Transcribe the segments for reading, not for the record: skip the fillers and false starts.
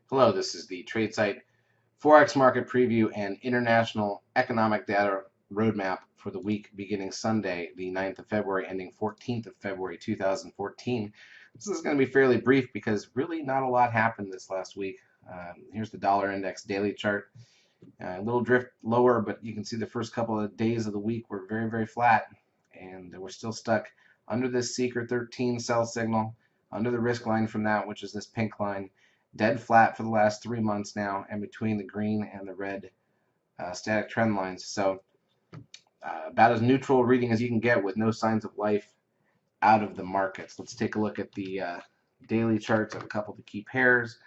Hello, this is the TradeSight Forex Market Preview and International Economic Data Roadmap for the week beginning Sunday, the 9th of February, ending 14th of February 2014. This is going to be fairly brief because really not a lot happened this last week. Here's the dollar index daily chart. A little drift lower, but you can see the first couple of days of the week were very, very flat, and we're still stuck under this Seeker 13 sell signal, under the risk line from that, which is this pink line, dead flat for the last 3 months now, and between the green and the red static trend lines. So about as neutral reading as you can get with no signs of life out of the markets. Let's take a look at the daily charts of a couple of the key pairs.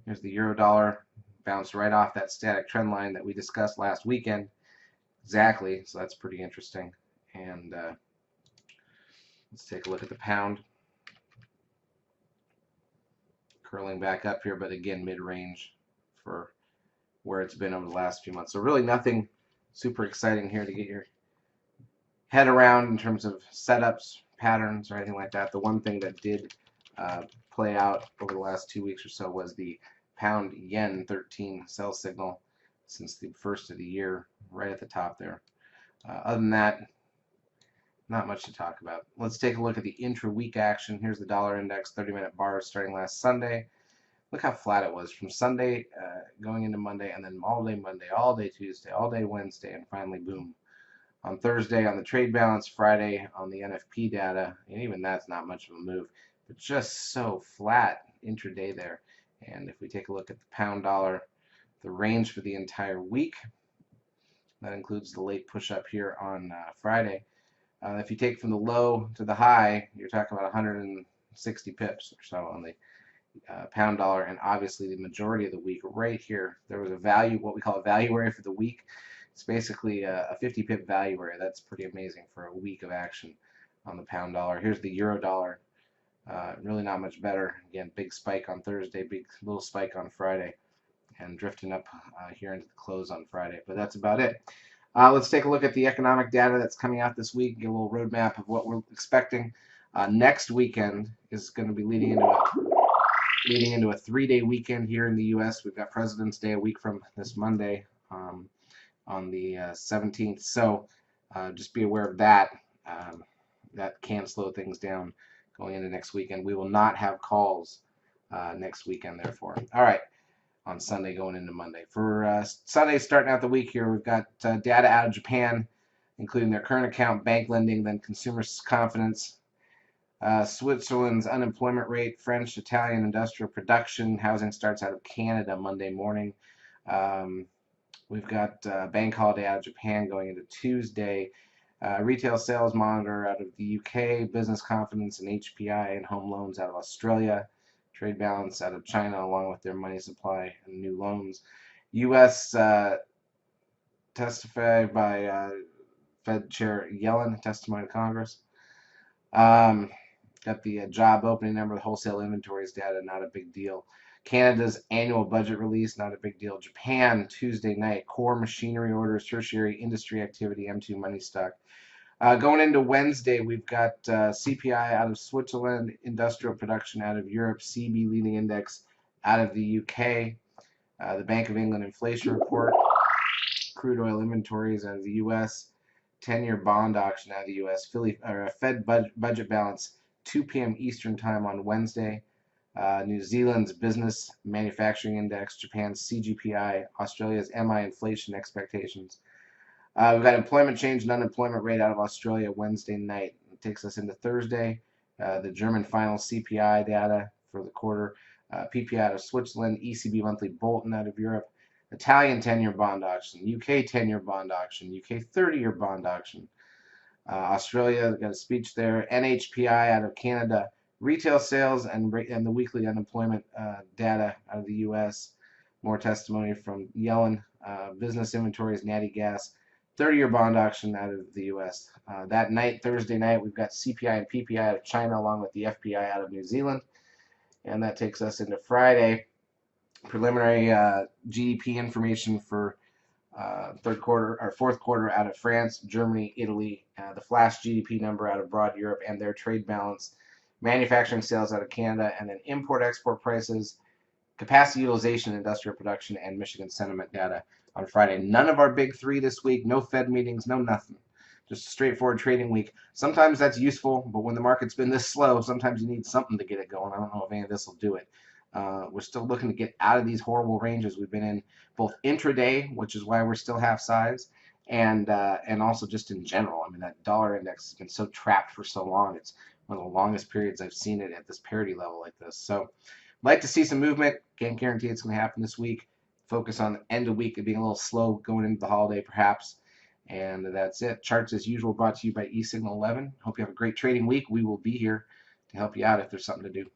Here's the euro dollar, bounced right off that static trend line that we discussed last weekend. Exactly, so that's pretty interesting. And let's take a look at the pound. Curling back up here, but again, mid-range for where it's been over the last few months. So really nothing super exciting here to get your head around in terms of setups, patterns, or anything like that. The one thing that did play out over the last 2 weeks or so was the pound yen 13 sell signal since the first of the year, right at the top there. Other than that, not much to talk about. Let's take a look at the intra-week action. Here's the dollar index 30-minute bars starting last Sunday. Look how flat it was from Sunday going into Monday, and then all day Monday, all day Tuesday, all day Wednesday, and finally, boom. On Thursday on the trade balance, Friday on the NFP data, and even that's not much of a move, but just so flat intraday there. And if we take a look at the pound dollar, the range for the entire week, that includes the late push up here on Friday. If you take from the low to the high, you're talking about 160 pips or so on the pound dollar, and obviously the majority of the week right here, there was a value, what we call a value area for the week. It's basically a 50 pip value area. That's pretty amazing for a week of action on the pound dollar. Here's the euro dollar. Really not much better. Again, big spike on Thursday, big little spike on Friday, and drifting up here into the close on Friday. But that's about it. Let's take a look at the economic data that's coming out this week, get a little roadmap of what we're expecting. Next weekend is going to be leading into a 3-day weekend here in the U.S. We've got President's Day a week from this Monday on the 17th. So just be aware of that. That can slow things down going into next weekend. We will not have calls next weekend, therefore. All right. On Sunday going into Monday. For Sunday starting out the week here, we've got data out of Japan, including their current account, bank lending, then consumer confidence, Switzerland's unemployment rate, French, Italian industrial production, housing starts out of Canada Monday morning. We've got bank holiday out of Japan going into Tuesday. Retail sales monitor out of the UK, business confidence and HPI and home loans out of Australia. Trade balance out of China along with their money supply and new loans. U.S. Testified by Fed Chair Yellen, testimony to Congress. Got the job opening number, the wholesale inventories data, not a big deal. Canada's annual budget release, not a big deal. Japan, Tuesday night, core machinery orders, tertiary industry activity, M2 money stock. Going into Wednesday, we've got CPI out of Switzerland, industrial production out of Europe, CB leading index out of the UK, the Bank of England inflation report, crude oil inventories out of the US, 10-year bond auction out of the US, Fed budget balance, 2 p.m. Eastern time on Wednesday, New Zealand's business manufacturing index, Japan's CGPI, Australia's MI inflation expectations. We've got employment change and unemployment rate out of Australia Wednesday night. It takes us into Thursday. The German final CPI data for the quarter. PPI out of Switzerland. ECB monthly bulletin out of Europe. Italian 10-year bond auction. UK 10-year bond auction. UK 30-year bond auction. Australia, got a speech there. NHPI out of Canada. Retail sales and the weekly unemployment data out of the US. More testimony from Yellen. Business inventories, natty gas. 30-year bond auction out of the U.S. That night, Thursday night, we've got CPI and PPI out of China along with the FPI out of New Zealand. And that takes us into Friday. Preliminary GDP information for fourth quarter out of France, Germany, Italy. The flash GDP number out of broad Europe and their trade balance. Manufacturing sales out of Canada. And then import-export prices capacity utilization, industrial production, and Michigan sentiment data on Friday. None of our big three this week. No Fed meetings, no nothing. Just a straightforward trading week. Sometimes that's useful, but when the market's been this slow, sometimes you need something to get it going. I don't know if any of this will do it. We're still looking to get out of these horrible ranges we've been in, both intraday, which is why we're still half size, and also just in general. I mean, that dollar index has been so trapped for so long. It's one of the longest periods I've seen it at this parity level like this. So like to see some movement. Can't guarantee it's going to happen this week. Focus on the end of the week of being a little slow going into the holiday perhaps. And that's it. Charts as usual brought to you by eSignal 11. Hope you have a great trading week. We will be here to help you out if there's something to do.